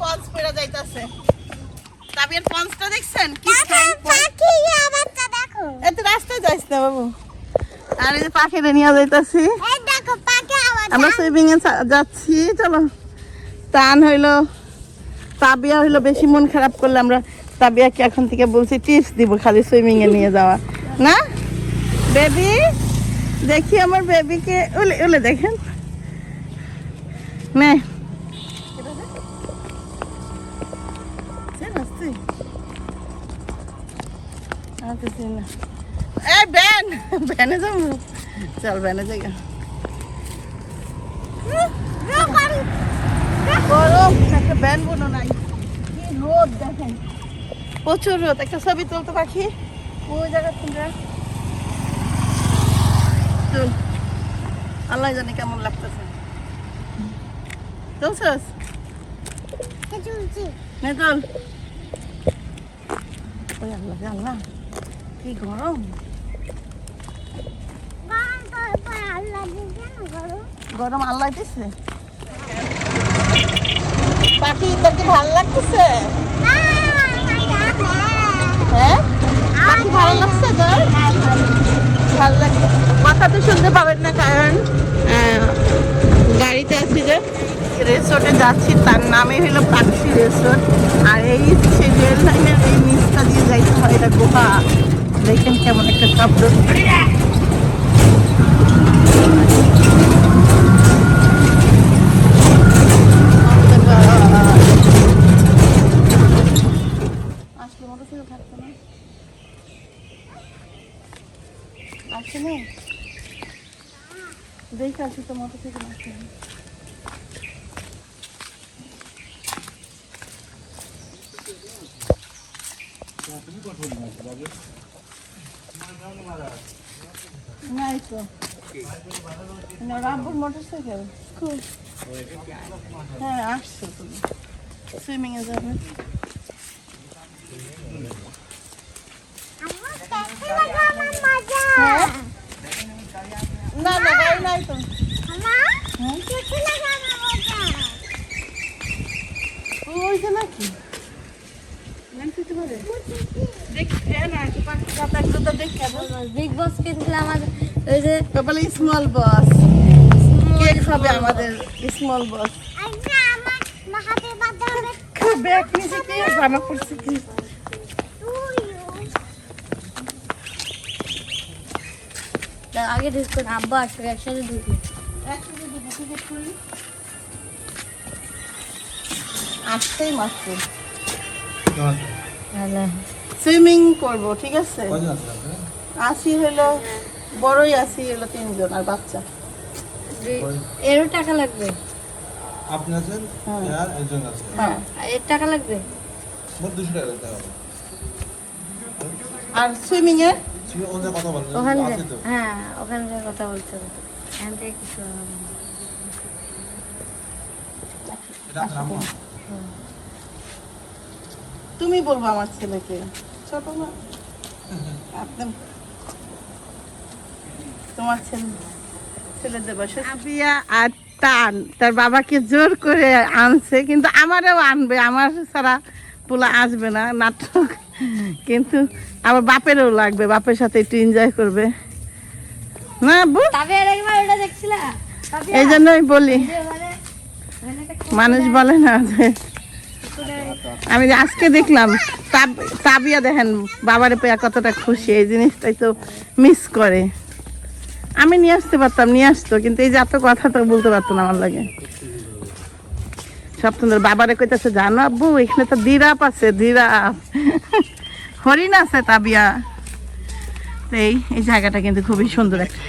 পঞ্চ পড়ে যাইতাছে। তাবিয়ার পঞ্চটা দেখছেন কি পাখি আবারটা দেখো। এত রাস্তায় যাইছ না বাবু। আর এই যে পাখিটা নিয়ে যাইতাছি। এই দেখো পাখি আবার। আমরা সুইমিং এ যাচ্ছি। চলো। টান হইলো, তাবিয়া হইলো বেশি মন খারাপ করলে আমরা তাবিয়াকে এখন থেকে বলছি টিপস দিব খালি সুইমিং এ নিয়ে যাওয়া না। বেবি দেখি আমার বেবিকে উলে উলে দেখেন নে ব্যান ব্যানে যাবো। চল ব্যানে যাই। গরম একটা ব্যান বনো নাই, কি রোদ দেখেন, প্রচুর রোদ। একটা ছবি তুলতো পাখি ওই জায়গা থেকে। আল্লাহ জানে কেমন লাগতেছে। তুলছস না? চল। ওই আল্লাহ আল্লাহ কি গরম। গরম আল্লাহ দিচ্ছে। পাখি তোকে ভালো লাগতেছে? হ্যাঁ পাখি ভালো লাগছে তোর? ভালো লাগছে। কথা তো শুনতে পাবেন না কারণ গাড়িতে আছি যে রিসোর্টে যাচ্ছি, তার নামে হলো পাখি রিসোর্ট। আর এই রেল লাইনের এই নিচটা দিয়ে যাইতে হয়, এটা গুহা। দেখেন কেমন একটা শব্দ। আসলে মোটরসাইকেল থাকতো না, আসছে না। দেখে আসি তো মোটরসাইকেল আসছে না। নাই তো রাব্বুর মোটরসাইকেল খুব। হ্যাঁ আসছো তুমি সুইমিং এ যাবে। না না গাড়ি নাই তো। ওই যে নাকি বিগ বস কিনছিলাম ওই যে বলে স্মল বস কেক হবে আমাদের। স্মল বস ব্যাগ নিচে কি জামা পড়ছে কি আগে ঢুকতো না, আব্বা আসবে একসাথে ঢুকি। আসতেই মাত্র হ্যালো সুইমিং করবো ঠিক আছে। আসি হলো বড়ই আসি হলো 3 জন আর বাচ্চা। এরও টাকা লাগবে? আপনি আছেন আর একজন আছে। হ্যাঁ এর টাকা লাগবে? মোট 200 টাকা দিতে হবে। আর সুইমিং এ তুমি ওখানে কথা বলবেন ওখানে আছে তো। হ্যাঁ ওখানে গিয়ে কথা বলতে হবে। এখান থেকে কিছু হবে না। এটা রামা তুমি বলবো আমার ছেলেকে ছোট না আপনি তোমার ছেলেদের বয়সে। আবিয়া আর টান তার বাবাকে জোর করে আনছে, কিন্তু আমারও আনবে, আমার ছাড়া পোলা আসবে না নাটক। কিন্তু আবার বাপেরও লাগবে, বাপের সাথে একটু এনজয় করবে না আব্বু। এই জন্যই বলি, মানুষ বলে না যে আমি আজকে দেখলাম তাবিয়া দেখেন বাবারে পেয়ে কতটা খুশি, এই জিনিসটাই তো মিস করে। আমি নিয়ে আসতে পারতাম, নিয়ে আসতো, কিন্তু এই যে এত কথা তো বলতে পারতো না আমার লাগে। সব সুন্দর বাবারে কইতেছে জানো আব্বু এখানে তো জিরাফ আছে, জিরাফ হরিণ আছে তাবিয়া। তো এই জায়গাটা কিন্তু খুবই সুন্দর একটা।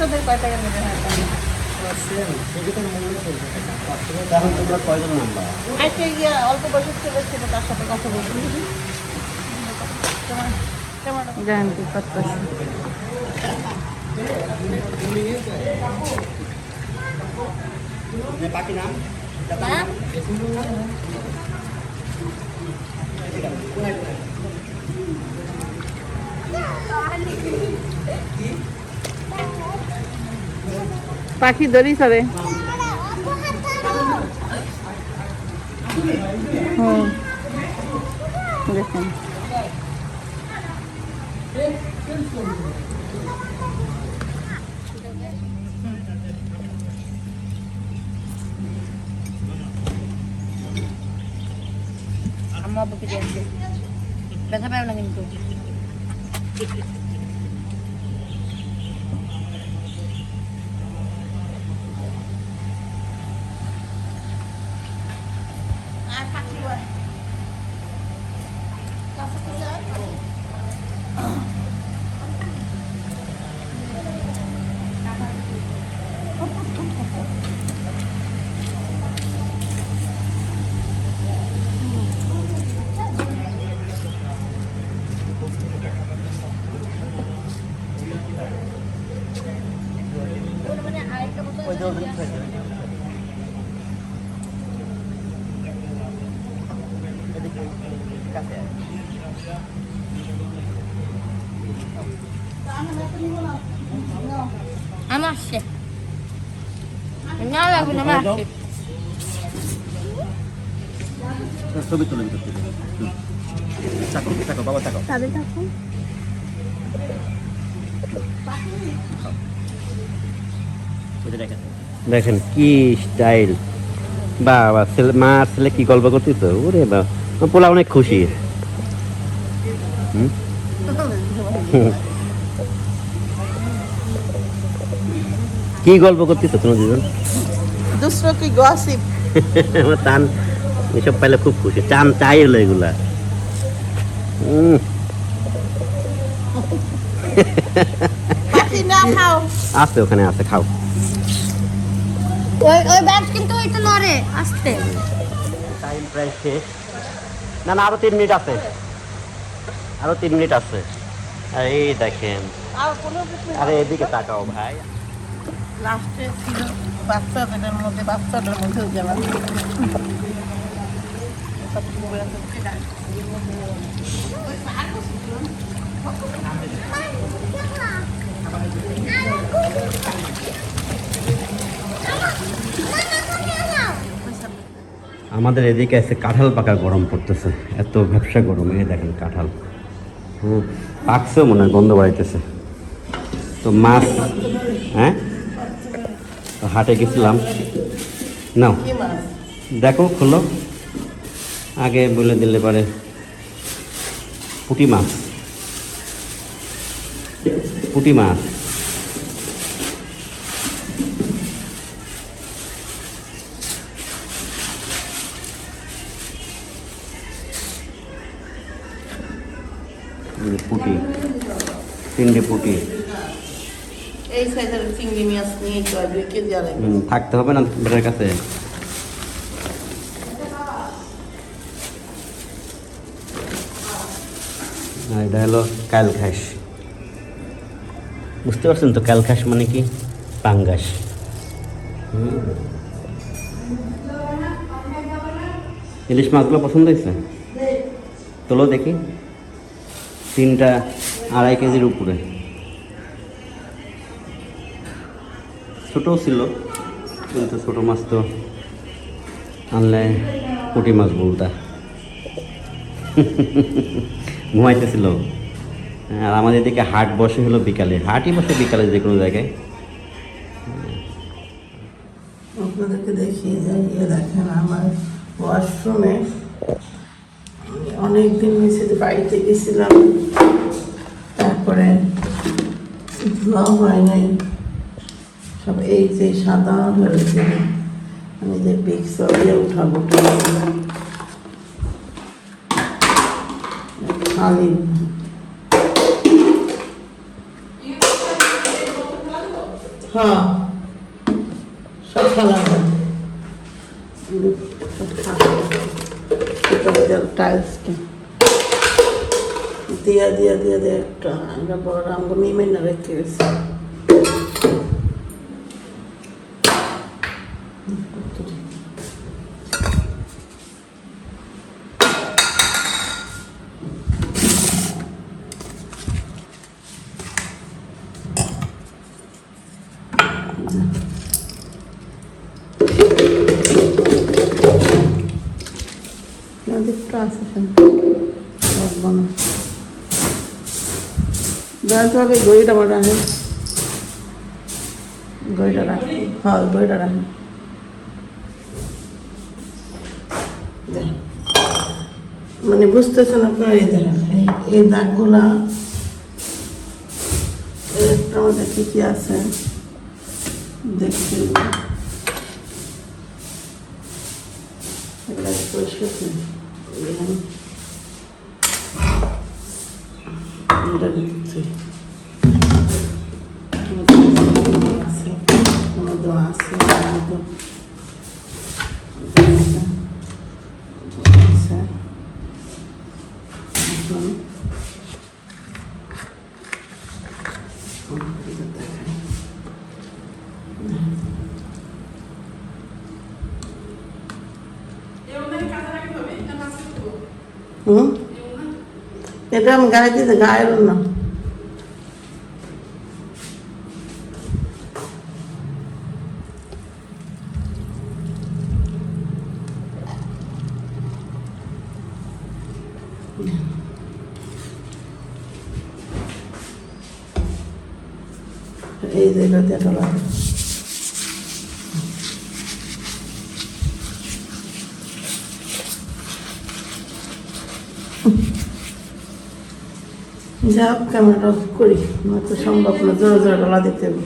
বাচ্চাদের কয় টাকা নেবে? এখন তোমরা কয়জন নাম্বার? আজকে গিয়ে অল্প বয়সের ছেলে ছিল, তার সাথে কথা বলছি। জানতে পারতেছি পাখি নাম পাখি দড়ি সরে। দেখেন আম্মা আব্বুকে দিয়ে আসবে, ব্যথা পাবে না কিন্তু। আমার আসছে না, লাগবে না, আমার আসছে। ছবি তুলে ভিতর থেকে চাকো চাকো বাবা চাকো তাদের থাকুন দেখেন কি স্টাইল। বাবা ছেলে মা আর ছেলে কি গল্প করতেছ? ওরে বাবা, পোলা অনেক খুশি। কি গল্প করতেছ তুমি দুজন? दूसरों की गॉसिप। আমার টান এসব পাইলে খুব খুশি। চান চাই হলো এগুলা। পাখি না খাও। আছে ওখানে আছে, খাও। ওই ওই ব্যাগ কিন্তু ওইটা নড়ে আসতে। টাইম প্রায় শেষ। না না, আরো 3 মিনিট আছে, আরো 3 মিনিট আছে। আর এই দেখেন, আর কোনো কিছু আরে এদিকে তাকাও ভাই। লাস্টে ছিল বাচ্চাদের মধ্যে গেলাম। আমাদের এদিকে আছে কাঁঠাল পাকা গরম পড়তেছে, এত ব্যবসা গরম। এই দেখেন কাঁঠাল পাকছেও মনে হয়, গন্ধ বাড়িতেছে। তো মাছ, হ্যাঁ তো হাটে গেছিলাম। নাও কি মাছ? দেখো, খোলো, আগে বলে দিলে পারে। পুঁটি মাছ, পুঁটি মাছ। পুঁটি, 3টে পুঁটি। এই সাইজের চিংড়ি মাছ নিয়ে তো 2 কেজি আড়াই। থাকতে হবে না বেটার কাছে। আর এটা হলো কালখাস। বুঝতে পারছেন তো কালখাস মানে কি? পাঙ্গাস। ইলিশ মাছগুলো পছন্দ হয়েছে? তোলো দেখি। 3টা 2.5 কেজির উপরে। ছোটও ছিল, কিন্তু ছোটো মাছ তো আনলে পুঁটি মাছ বলতা। ঘুমাইতেছিল। আর আমাদের এদিকে হাট বসে হলো বিকালে, হাটই বসে বিকালে যে কোনো জায়গায়। আপনাদেরকে দেখিয়ে যাই। দেখেন আমার ওয়াশরুমে অনেকদিন নিচে বাড়িতে গেছিলাম, তারপরে ধোয়া হয় নাই সব। এই যে সাদা হয়েছে, আমি যে পিক্সরে উঠাবো খালি। হ্যাঁ সব খালা টাইলস দিয়া দিয়া দিয়া দিয়ে একটা আমরা বড় আমগো মিমে না রেখে গেছি দেখতে আসেন তাহলে গড়িটা বড় রাখেন গড়িটা রাখেন হ্যাঁ গড়িটা রাখেন মানে বুঝতেছেন আপনার এই দেখেন এই দাগগুলা একটা মধ্যে কি কি আছে দেখতে পরিষ্কার এটা দিচ্ছি আছে কোনো দোয়া আছে এটা আমি গায়ে দিতে গায়ের না এই জায়গাতে এটা লাগে যাও ক্যামেরাটা করি নয়তো সম্ভব না জোরে জোরে গলা দিতে হবে